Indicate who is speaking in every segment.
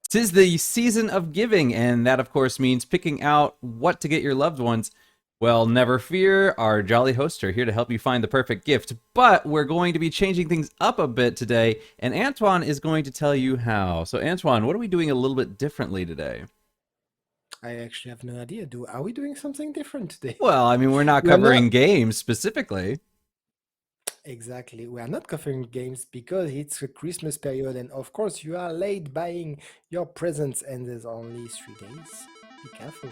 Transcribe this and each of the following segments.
Speaker 1: 'Tis the season of giving, and that, of course, means picking out what to get your loved ones. Well, never fear, our jolly hosts are here to help you find the perfect gift, but we're going to be changing things up a bit today, and Antoine is going to tell you how. So, Antoine, what are we doing a little bit differently today?
Speaker 2: I actually have no idea. Are we doing something different today?
Speaker 1: Well, I mean, we're not
Speaker 2: We are not
Speaker 1: covering games specifically.
Speaker 2: exactly. We are not covering games because it's a Christmas period, and of course, you are late buying your presents, and there's only 3 days. Be careful.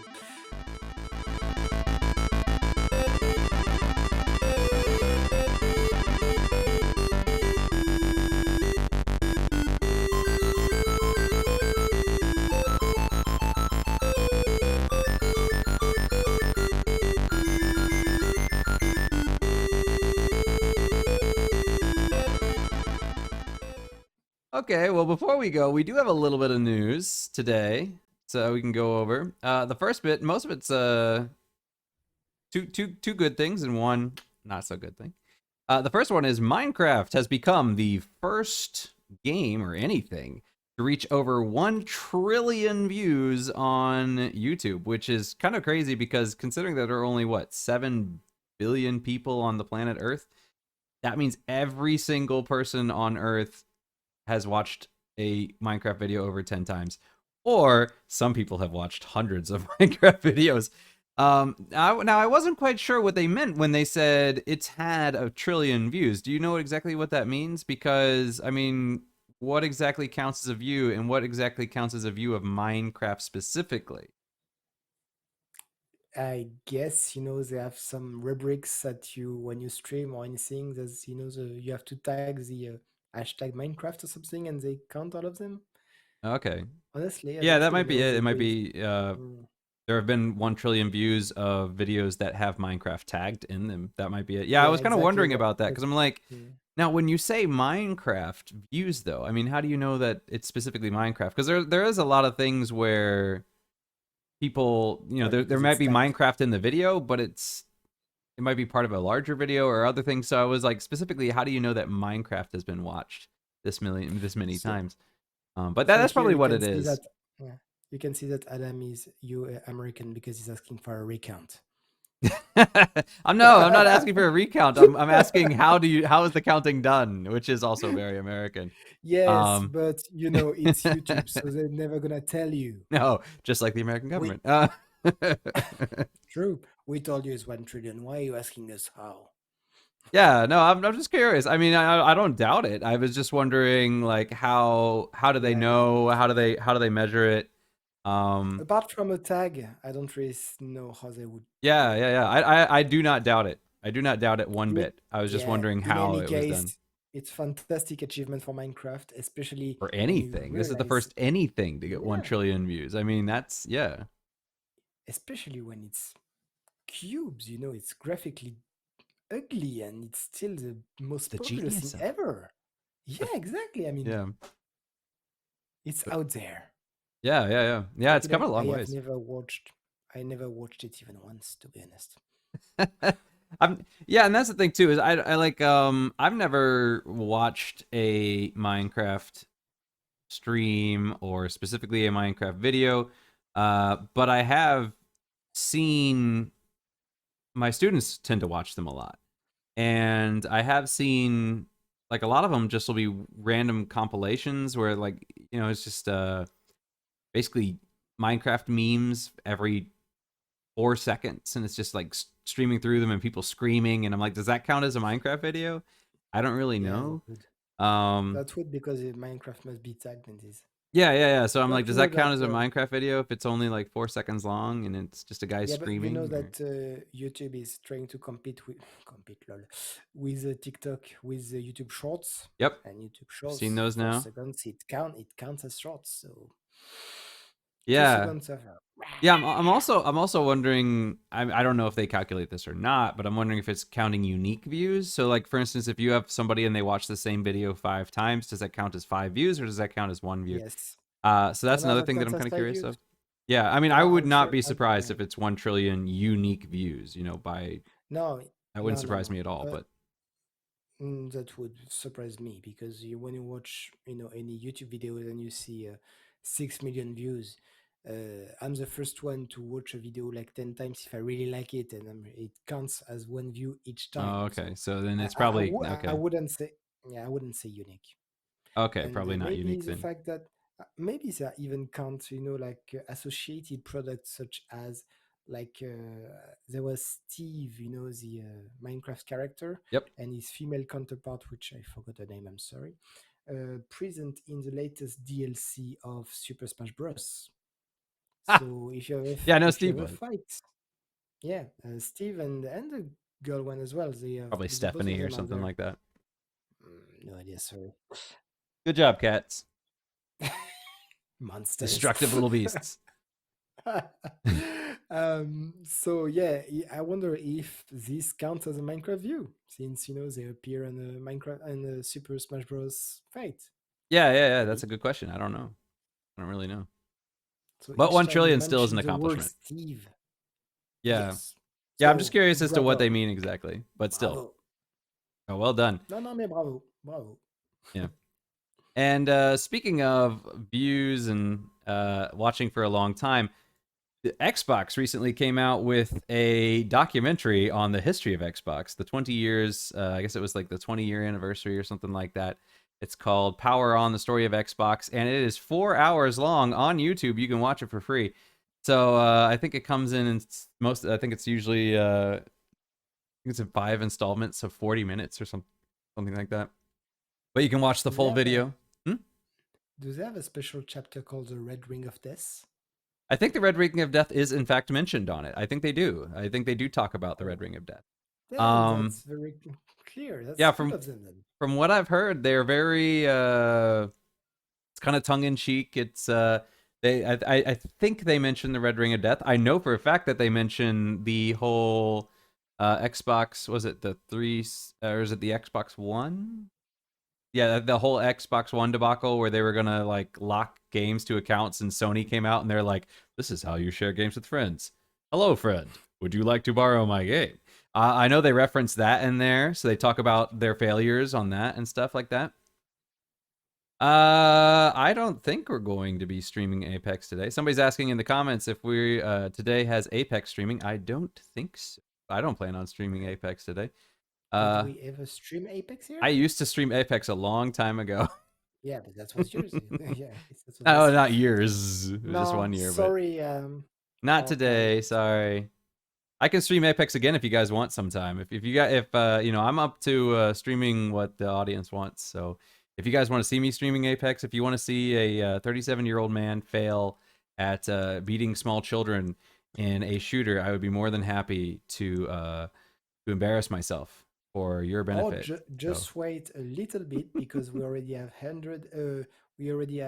Speaker 1: Okay, well, before we go, we do have a little bit of news today, so we can go over. The first bit, most of it's two good things and one not so good thing. The first one is Minecraft has become the first game or anything to reach over 1 trillion views on YouTube, which is kind of crazy because considering that there are only, what, 7 billion people on the planet Earth, that means every single person on Earth has watched a Minecraft video over 10 times. Or some people have watched hundreds of Minecraft videos. Now, I wasn't quite sure what they meant when they said it's had 1 trillion views. Do you know exactly what that means? Because, I mean, what exactly counts as a view and what exactly counts as a view of Minecraft specifically?
Speaker 2: I guess they have some rubrics that you when you stream or anything. There's you have to tag the hashtag Minecraft or something, and they count all of them.
Speaker 1: Okay.
Speaker 2: Honestly, I
Speaker 1: Yeah,
Speaker 2: don't
Speaker 1: that
Speaker 2: really
Speaker 1: might be
Speaker 2: know
Speaker 1: it.
Speaker 2: the
Speaker 1: It might
Speaker 2: base.
Speaker 1: be
Speaker 2: Mm.
Speaker 1: there have been 1 trillion views of videos that have Minecraft tagged in them. That might be it. Yeah, I
Speaker 2: Yeah,
Speaker 1: was kind of
Speaker 2: exactly.
Speaker 1: wondering about that because I'm like,
Speaker 2: Mm.
Speaker 1: now when you say Minecraft views, though, I mean, how do you know that it's specifically Minecraft? Because there is a lot of things where people,
Speaker 2: Well,
Speaker 1: there
Speaker 2: because
Speaker 1: might
Speaker 2: it's
Speaker 1: be
Speaker 2: tagged.
Speaker 1: Minecraft in the video, but it might be part of a larger video or other things. So I was like, specifically, how do you know that Minecraft has been watched this many
Speaker 2: So,
Speaker 1: times? But
Speaker 2: so
Speaker 1: that's
Speaker 2: here
Speaker 1: probably
Speaker 2: you
Speaker 1: what
Speaker 2: can
Speaker 1: it
Speaker 2: see that.
Speaker 1: is.
Speaker 2: Yeah, you can see that Adam is American because he's asking for a recount.
Speaker 1: I'm not asking for a recount. I'm asking how is the counting done, which is also very American.
Speaker 2: Yes,
Speaker 1: Um,
Speaker 2: but it's YouTube, so they're never gonna tell you.
Speaker 1: no, just like the American
Speaker 2: We
Speaker 1: government.
Speaker 2: true. We told you it's 1 trillion. Why are you asking us how?
Speaker 1: Yeah, no, I'm just curious. I mean, I don't doubt it. I was just wondering, like, how do they
Speaker 2: Yeah, no,
Speaker 1: know?
Speaker 2: it's
Speaker 1: How do they measure it? Um,
Speaker 2: apart from a tag, I don't really know how they would.
Speaker 1: yeah. I do not doubt it. I do not doubt it one
Speaker 2: In it,
Speaker 1: bit. I was just
Speaker 2: yeah.
Speaker 1: wondering
Speaker 2: In
Speaker 1: how
Speaker 2: any
Speaker 1: it was done.
Speaker 2: case, it's fantastic achievement for Minecraft, especially
Speaker 1: For
Speaker 2: when you
Speaker 1: anything. This is the
Speaker 2: realize,
Speaker 1: first anything to get one
Speaker 2: yeah,
Speaker 1: trillion views. I mean, that's yeah.
Speaker 2: especially when it's cubes. It's graphically ugly and it's still the
Speaker 1: It's
Speaker 2: most
Speaker 1: the
Speaker 2: popular thing
Speaker 1: genius of it.
Speaker 2: ever. Yeah,
Speaker 1: The,
Speaker 2: exactly. I mean,
Speaker 1: yeah.
Speaker 2: it's out there.
Speaker 1: Yeah, it's
Speaker 2: But
Speaker 1: come a
Speaker 2: I
Speaker 1: long
Speaker 2: have
Speaker 1: ways.
Speaker 2: never watched. I never watched it even once, to be honest.
Speaker 1: Yeah, and that's the thing too is I like I've never watched a Minecraft stream or specifically a Minecraft video, but I have seen my students tend to watch them a lot, and I have seen like a lot of them just will be random compilations where like it's just basically Minecraft memes every 4 seconds, and it's just like streaming through them and people screaming, and I'm like, does that count as a Minecraft video? I don't really
Speaker 2: Yeah,
Speaker 1: know.
Speaker 2: that would.
Speaker 1: Um,
Speaker 2: That would because Minecraft must be tagged in this.
Speaker 1: yeah. So I'm
Speaker 2: You have
Speaker 1: like,
Speaker 2: to
Speaker 1: does
Speaker 2: know
Speaker 1: that count
Speaker 2: that.
Speaker 1: as a Minecraft video if it's only like 4 seconds long and it's just a guy
Speaker 2: Yeah, but you know
Speaker 1: screaming? Or...
Speaker 2: that YouTube is trying to compete with compete lol with TikTok with YouTube Shorts,
Speaker 1: Yep,
Speaker 2: and YouTube
Speaker 1: I've seen
Speaker 2: Shorts
Speaker 1: those
Speaker 2: four
Speaker 1: now.
Speaker 2: seconds it counts as shorts. So two
Speaker 1: Yeah,
Speaker 2: seconds of
Speaker 1: yeah. I'm also wondering. I don't know if they calculate this or not, but I'm wondering if it's counting unique views. So like for instance, if you have somebody and they watch the same video 5 times, does that count as 5 views or does that count as one view?
Speaker 2: yes.
Speaker 1: So
Speaker 2: Oh
Speaker 1: that's
Speaker 2: no,
Speaker 1: another
Speaker 2: that
Speaker 1: thing that
Speaker 2: counts
Speaker 1: I'm
Speaker 2: as
Speaker 1: kind of
Speaker 2: five
Speaker 1: curious
Speaker 2: views.
Speaker 1: of. Yeah, I mean, I would
Speaker 2: I'm
Speaker 1: not
Speaker 2: sure.
Speaker 1: be surprised if it's 1 trillion unique views. By
Speaker 2: No,
Speaker 1: that wouldn't surprise
Speaker 2: no.
Speaker 1: me at all. But
Speaker 2: That would surprise me because when you watch any YouTube videos and you see 6 million views. I'm the first one to watch a video like 10 times if I really like it, and it counts as one view each
Speaker 1: Oh,
Speaker 2: time.
Speaker 1: okay.
Speaker 2: So
Speaker 1: So then
Speaker 2: I,
Speaker 1: it's
Speaker 2: I, I,
Speaker 1: probably
Speaker 2: wou- I
Speaker 1: okay.
Speaker 2: wouldn't say, yeah, I wouldn't say unique.
Speaker 1: Okay,
Speaker 2: And
Speaker 1: probably not
Speaker 2: maybe
Speaker 1: unique
Speaker 2: the
Speaker 1: then.
Speaker 2: fact that maybe they even count, like associated products such as there was Steve, the Minecraft character,
Speaker 1: Yep.
Speaker 2: and his female counterpart, which I forgot the name. I'm sorry. Present in the latest DLC of Super Smash Bros.
Speaker 1: Ah,
Speaker 2: So if you have
Speaker 1: yeah, no,
Speaker 2: if you
Speaker 1: Steve
Speaker 2: have a
Speaker 1: was
Speaker 2: fight, yeah, Steve and the girl one as well.
Speaker 1: probably
Speaker 2: Both of
Speaker 1: Stephanie or
Speaker 2: them are
Speaker 1: something
Speaker 2: there.
Speaker 1: like that.
Speaker 2: No idea. Sorry.
Speaker 1: Good job, cats.
Speaker 2: Monsters.
Speaker 1: Destructive little beasts.
Speaker 2: So yeah, I wonder if this counts as a Minecraft view, since they appear in a Minecraft and a Super Smash Bros. Fight.
Speaker 1: Yeah, yeah, yeah. That's
Speaker 2: Maybe.
Speaker 1: a good question. I don't know. I don't really know.
Speaker 2: So
Speaker 1: But
Speaker 2: each
Speaker 1: one
Speaker 2: time you
Speaker 1: trillion still is an
Speaker 2: mention the word
Speaker 1: accomplishment.
Speaker 2: Steve,
Speaker 1: Yeah.
Speaker 2: yes.
Speaker 1: Yeah, I'm just
Speaker 2: So
Speaker 1: curious as to what they
Speaker 2: bravo,
Speaker 1: mean exactly. But still.
Speaker 2: bravo.
Speaker 1: Oh, well done.
Speaker 2: No, no, mais bravo, bravo.
Speaker 1: Yeah. And speaking of views and watching for a long time, the Xbox recently came out with a documentary on the history of Xbox, the 20 years, I guess it was like the 20-year anniversary or something like that. It's called Power On, the Story of Xbox, and it is 4 hours long on YouTube. You can watch it for free. So I think it comes in I think it's usually, I think it's in 5 installments of 40 minutes or something like that. But you can watch the
Speaker 2: Do they
Speaker 1: full
Speaker 2: have a
Speaker 1: video. Hmm?
Speaker 2: Do they have a special chapter called the Red Ring of Death?
Speaker 1: I think the Red Ring of Death is in fact mentioned on it. I think they do. I think they do talk about the Red
Speaker 2: Oh,
Speaker 1: Ring of Death.
Speaker 2: then
Speaker 1: Um,
Speaker 2: that's very clear. That's
Speaker 1: yeah,
Speaker 2: good of them then.
Speaker 1: from what I've heard, they're very it's kind of tongue in cheek. It's I think they mentioned the Red Ring of Death. I know for a fact that they mention the whole Xbox. Was it the three or is it the Xbox One? Yeah, the whole Xbox One debacle where they were gonna like lock games to accounts, and Sony came out and they're like, "This is how you share games with friends." Hello, friend. Would you like to borrow my game? I know they reference that in there, so they talk about their failures on that and stuff like that. I don't think we're going to be streaming Apex today. Somebody's asking in the comments if we today has Apex streaming. I don't think so. I don't plan on streaming Apex today.
Speaker 2: Did
Speaker 1: Uh,
Speaker 2: we ever stream Apex
Speaker 1: I
Speaker 2: here?
Speaker 1: used to stream Apex a long time ago.
Speaker 2: Yeah, but that was yours. Yeah, that's what I
Speaker 1: Oh,
Speaker 2: said.
Speaker 1: not years. It was just
Speaker 2: No,
Speaker 1: 1 year, but
Speaker 2: sorry,
Speaker 1: not
Speaker 2: our
Speaker 1: today.
Speaker 2: audience.
Speaker 1: Sorry. I can stream Apex again if you guys want sometime. If you got if I'm up to streaming what the audience wants. So if you guys want to see me streaming Apex, if you want to see a 37-year-old man fail at beating small children in a shooter, I would be more than happy to embarrass myself for your
Speaker 2: Or
Speaker 1: benefit. So
Speaker 2: just wait a little bit because we already have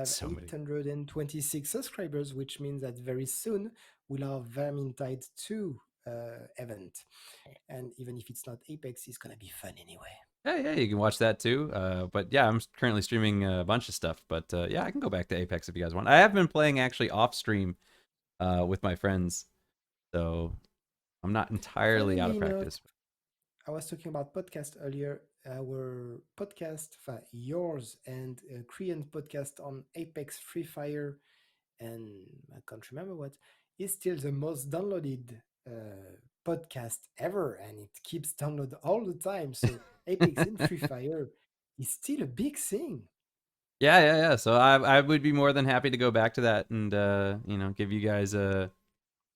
Speaker 1: so many.
Speaker 2: 826 subscribers, which means that very soon we'll have Vermintide 2 event. And even if it's not Apex, it's gonna be fun anyway.
Speaker 1: Yeah, yeah, you can watch that too. But yeah, I'm currently streaming a bunch of stuff. But yeah, I can go back to Apex if you guys want. I have been playing actually off stream with my friends, so I'm not entirely out of
Speaker 2: Funnily enough,
Speaker 1: practice.
Speaker 2: I was talking about podcast earlier. Our podcast, yours and Korean podcast on Apex Free Fire, and I can't remember what, is still the most downloaded podcast ever, and it keeps download all the time. So Apex in Free Fire is still a big thing.
Speaker 1: Yeah, yeah, yeah. So I would be more than happy to go back to that and give you guys a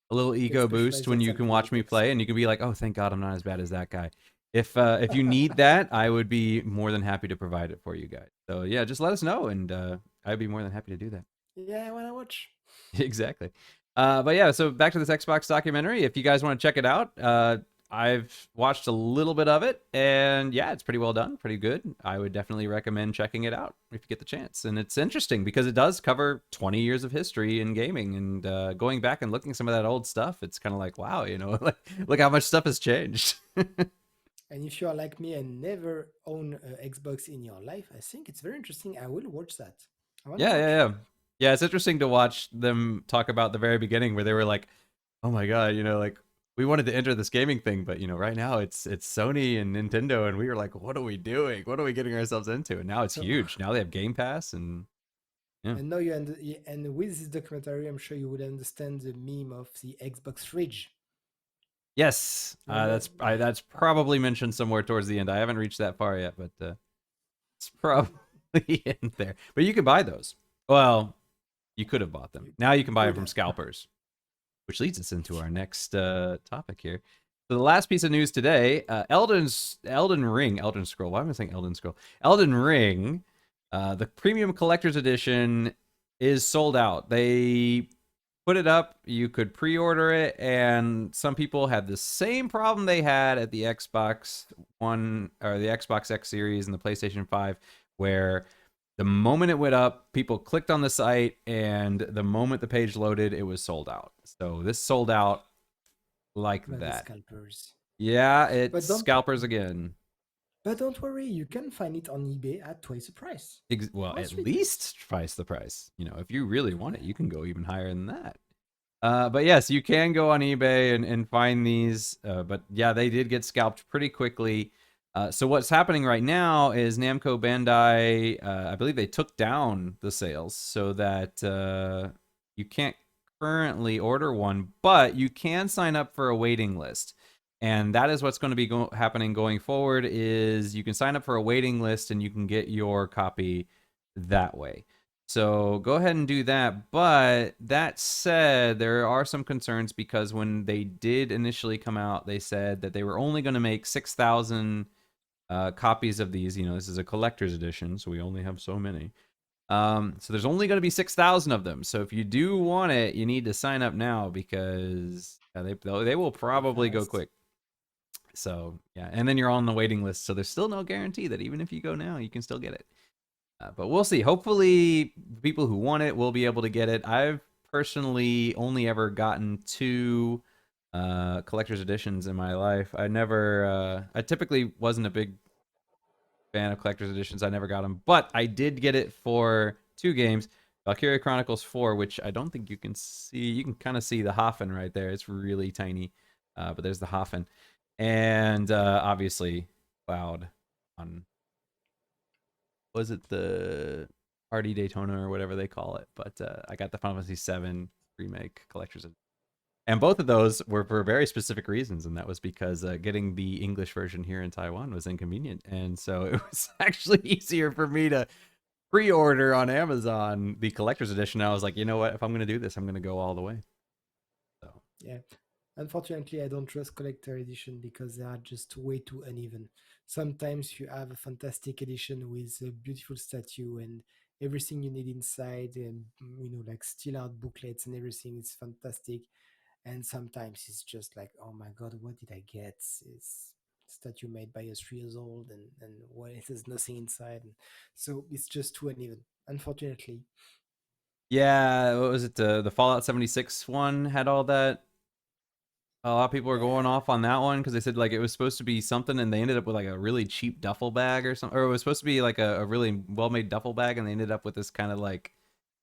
Speaker 1: little
Speaker 2: Let's
Speaker 1: ego boost
Speaker 2: specialize
Speaker 1: when you can
Speaker 2: WhatsApp in
Speaker 1: watch me
Speaker 2: Apex.
Speaker 1: play and you can be like, oh, thank God I'm not as bad as that guy. If you need that, I would be more than happy to provide it for you guys. So yeah, just let us know and I'd be more than happy to do that.
Speaker 2: Yeah, I wanna watch.
Speaker 1: Exactly. But yeah, so back to this Xbox documentary. If you guys want to check it out, I've watched a little bit of it, and yeah, it's pretty well done, pretty good. I would definitely recommend checking it out if you get the chance. And it's interesting because it does cover 20 years of history in gaming, and going back and looking at some of that old stuff, it's kind of like, wow, like look how much stuff has changed.
Speaker 2: And if you are like me and never own a Xbox in your life, I think it's very interesting. I will watch that. I wanna
Speaker 1: Yeah, yeah,
Speaker 2: watch.
Speaker 1: yeah. Yeah, it's interesting to watch them talk about the very beginning where they were like, "Oh my God, like we wanted to enter this gaming thing, but right now it's Sony and Nintendo, and we were like, what are we doing? What are we getting ourselves into?" And now it's
Speaker 2: So
Speaker 1: huge. Now they have Game Pass, and Yeah.
Speaker 2: And now and with this documentary, I'm sure you will understand the meme of the Xbox fridge.
Speaker 1: Yes,
Speaker 2: Remember?
Speaker 1: that's probably mentioned somewhere towards the end. I haven't reached that far yet, but it's probably in there. But you can buy those. Well, you could have bought them.
Speaker 2: You
Speaker 1: Now you can buy them
Speaker 2: could
Speaker 1: from
Speaker 2: have.
Speaker 1: scalpers, which leads us into our next topic here. So the last piece of news today, Elden Scroll. Why am I saying Elden Scroll? Elden Ring, the premium collector's edition is sold out. They put it up, you could pre-order it, and some people had the same problem they had at the Xbox One or the Xbox X series and the PlayStation 5, where the moment it went up, people clicked on the site, and the moment the page loaded, it was sold out. So this sold out like
Speaker 2: Bloody
Speaker 1: that.
Speaker 2: scalpers.
Speaker 1: Yeah, it's
Speaker 2: But don't
Speaker 1: scalpers again.
Speaker 2: but don't worry, you can find it on eBay at twice the price.
Speaker 1: Well,
Speaker 2: Or
Speaker 1: at
Speaker 2: three times.
Speaker 1: least twice the price. If you really want it,
Speaker 2: Yeah.
Speaker 1: you can go even higher than that. But yes, you can go on eBay and find these. But yeah, they did get scalped pretty quickly. So what's happening right now is Namco Bandai, I believe they took down the sales so that you can't currently order one, but you can sign up for a waiting list. And that is what's going to be happening going forward is you can sign up for a waiting list and you can get your copy that way. So go ahead and do that. But that said, there are some concerns because when they did initially come out, they said that they were only going to make 6,000 copies of these. This is a collector's edition, so we only have so many. So there's only going to be 6,000 of them. So if you do want it, you need to sign up now because they will
Speaker 2: Go
Speaker 1: probably go
Speaker 2: fast.
Speaker 1: quick. So yeah, and then you're on the waiting list. So there's still no guarantee that even if you go now, you can still get it. But we'll see. Hopefully, the people who want it will be able to get it. I've personally only ever gotten two collector's editions in my life. I typically wasn't a big fan of collector's editions. I never got them, but I did get it for two games. Valkyria Chronicles 4, which I don't think you can see. You can kind of see the Hafen right there. It's really tiny, but there's the Hafen. And obviously, Cloud on was it the Party Daytona or whatever they call it. But I got the Final Fantasy VII remake collector's edition. And both of those were for very specific reasons, and that was because getting the English version here in Taiwan was inconvenient, and so it was actually easier for me to pre-order on Amazon the collector's edition. I was like, you know what? If I'm going to do this, I'm going to go all the way. So
Speaker 2: Yeah. Unfortunately, I don't trust collector edition because they are just way too uneven. Sometimes you have a fantastic edition with a beautiful statue and everything you need inside, and like still art booklets and everything is fantastic. And sometimes it's just like, oh my god, what did I get? It's statue made by a 3 years old, and well, it has nothing inside, and so it's just too uneven. Unfortunately,
Speaker 1: yeah, what was it? The Fallout 76 one had all that. A lot of people were going
Speaker 2: yeah,
Speaker 1: off on that one because they said like it was supposed to be something, and they ended up with like a really cheap duffel bag or something, or it was supposed to be like a really well-made duffel bag, and they ended up with this kind of like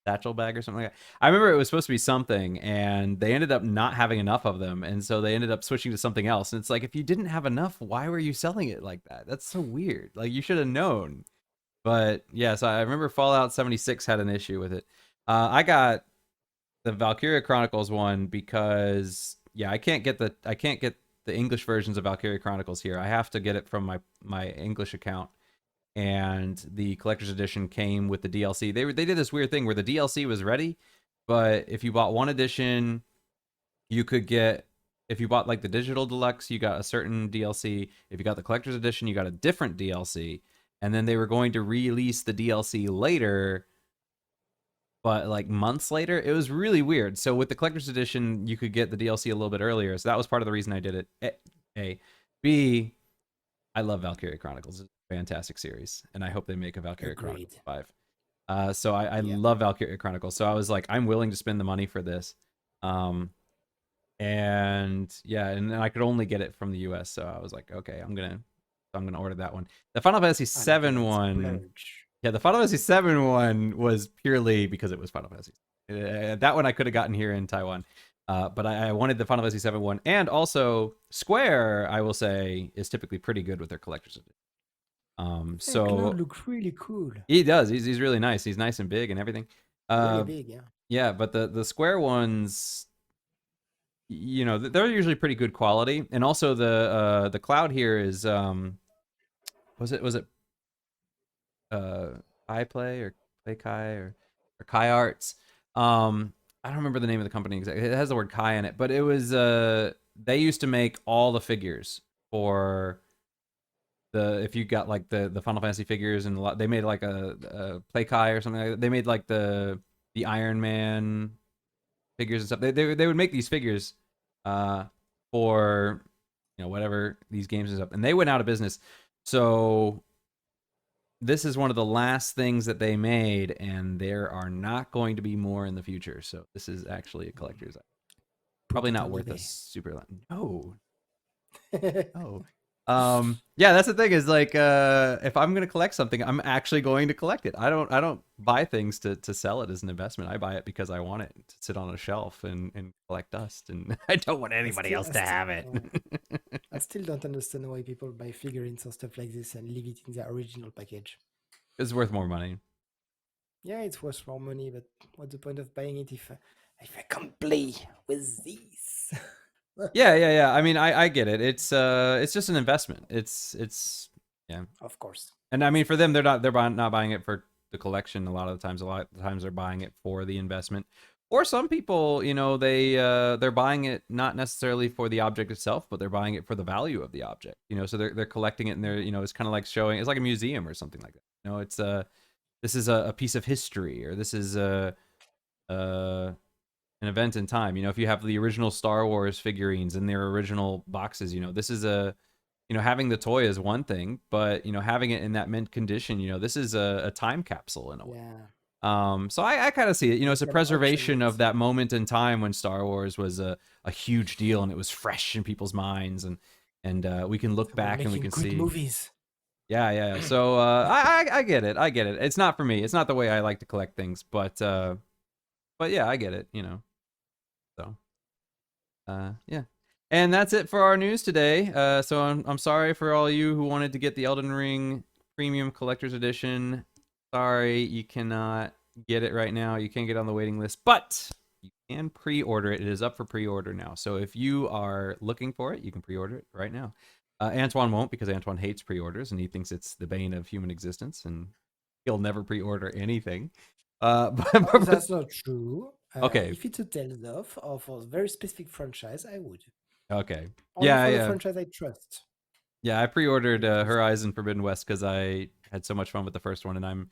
Speaker 1: satchel bag or something like that. I remember it was supposed to be something, and they ended up not having enough of them, and so they ended up switching to something else. And it's like if you didn't have enough, why were you selling it like that? That's so weird. Like you should have known. But yeah, so I remember Fallout 76 had an issue with it. I got the Valkyria Chronicles one because yeah, I can't get the English versions of Valkyria Chronicles here. I have to get it from my English account. And the collector's edition came with the DLC. They did this weird thing where the DLC was ready, but if you bought one edition, you could get if you bought like the digital deluxe, you got a certain DLC. If you got the collector's edition, you got a different DLC. And then they were going to release the DLC later, but like months later. It was really weird. So with the collector's edition, you could get the DLC a little bit earlier. So that was part of the reason I did it. A. B. I love Valkyria Chronicles. It's a fantastic series, and I hope they make a Valkyria Chronicles
Speaker 2: agreed.
Speaker 1: 5. So I
Speaker 2: Yeah,
Speaker 1: love Valkyria Chronicles. So I was like, I'm willing to spend the money for this. Um, and yeah, and I could only get it from the US. So I was like, okay, I'm gonna order that one. The Final Fantasy
Speaker 2: oh my
Speaker 1: VII
Speaker 2: god,
Speaker 1: one,
Speaker 2: splurge.
Speaker 1: yeah, the Final Fantasy VII one was purely because it was Final Fantasy. That one I could have gotten here in Taiwan. But I wanted the Final Fantasy VII one, and also Square, I will say, is typically pretty good with their collectors edition.
Speaker 2: Hey, Cloud
Speaker 1: So
Speaker 2: look really cool.
Speaker 1: he does. He's really nice. He's nice and big and everything.
Speaker 2: Really
Speaker 1: Uh,
Speaker 2: big, yeah.
Speaker 1: yeah, but the square ones, you know, they're usually pretty good quality, and also the cloud here is was it uh iPlay or Play Kai or Kai Arts. I don't remember the name of the company exactly. It has the word Kai in it, but it was they used to make all the figures for the if you got like the Final Fantasy figures and they made like a Play Kai or something like that. They made like the Iron Man figures and stuff. They would make these figures uh for you know whatever these games and stuff, and they went out of business. So this is one of the last things that they made, and there are not going to be more in the future. So this is actually a collector's item.
Speaker 2: Put
Speaker 1: Probably
Speaker 2: it
Speaker 1: not
Speaker 2: on
Speaker 1: worth a
Speaker 2: eBay.
Speaker 1: super lot. No, no. Yeah, that's the thing is like if I'm gonna collect something, I'm actually going to collect it. I don't buy things to sell it as an investment. I buy it because I want it to sit on a shelf and collect dust, and I don't want
Speaker 2: I
Speaker 1: anybody
Speaker 2: still,
Speaker 1: else
Speaker 2: I
Speaker 1: to
Speaker 2: still,
Speaker 1: have it.
Speaker 2: I still don't understand why people buy figurines or stuff like this and leave it in the original package.
Speaker 1: It's worth more money.
Speaker 2: Yeah, it's worth more money, but what's the point of buying it if I can't play with these?
Speaker 1: Yeah. I mean, I get it. It's just an investment. It's yeah.
Speaker 2: Of course.
Speaker 1: And I mean, for them, not buying it for the collection. A lot of times they're buying it for the investment. Or some people, you know, they're buying it not necessarily for the object itself, but they're buying it for the value of the object. You know, so they're collecting it, and they're you know, it's kind of like showing. It's like a museum or something like that. You know, it's this is a piece of history, or this is a an event in time. You know, if you have the original Star Wars figurines in their original boxes, you know, this is a you know, having the toy is one thing, but you know, having it in that mint condition, you know, this is a time capsule in a way.
Speaker 2: Yeah.
Speaker 1: So I kind of see it, you know,
Speaker 2: You
Speaker 1: it's a
Speaker 2: can auction
Speaker 1: preservation
Speaker 2: it.
Speaker 1: of that moment in time when Star Wars was a huge deal and it was fresh in people's minds, and we can look
Speaker 2: We're
Speaker 1: back and we
Speaker 2: making
Speaker 1: can
Speaker 2: good
Speaker 1: see,
Speaker 2: movies.
Speaker 1: yeah. So I get it, I get it. It's not for me. It's not the way I like to collect things, but yeah, I get it, you know. So. Yeah. And that's it for our news today. So I'm sorry for all you who wanted to get the Elden Ring Premium Collector's Edition. Sorry, you cannot get it right now. You can't get on the waiting list, but you can pre-order it. It is up for pre-order now. So if you are looking for it, you can pre-order it right now. Antoine won't because Antoine hates pre-orders and he thinks it's the bane of human existence and he'll never pre-order anything.
Speaker 2: Oh, that's not true.
Speaker 1: Okay,
Speaker 2: If it's a Tales of a very specific franchise, I would.
Speaker 1: okay,
Speaker 2: Only
Speaker 1: yeah,
Speaker 2: for the
Speaker 1: yeah.
Speaker 2: franchise I trust.
Speaker 1: Yeah, I pre-ordered
Speaker 2: Which is,
Speaker 1: Horizon Forbidden West because I had so much fun with the first one, and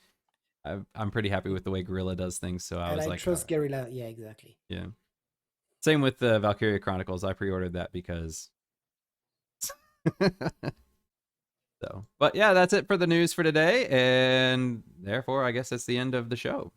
Speaker 1: I'm pretty happy with the way Gorilla does things. So I
Speaker 2: and
Speaker 1: was
Speaker 2: I
Speaker 1: like, all
Speaker 2: trust
Speaker 1: right,
Speaker 2: Guerrilla. Yeah, exactly.
Speaker 1: yeah. Same with Valkyria Chronicles. I pre-ordered that because. So, but yeah, that's it for the news for today, and therefore, I guess that's the end of the show.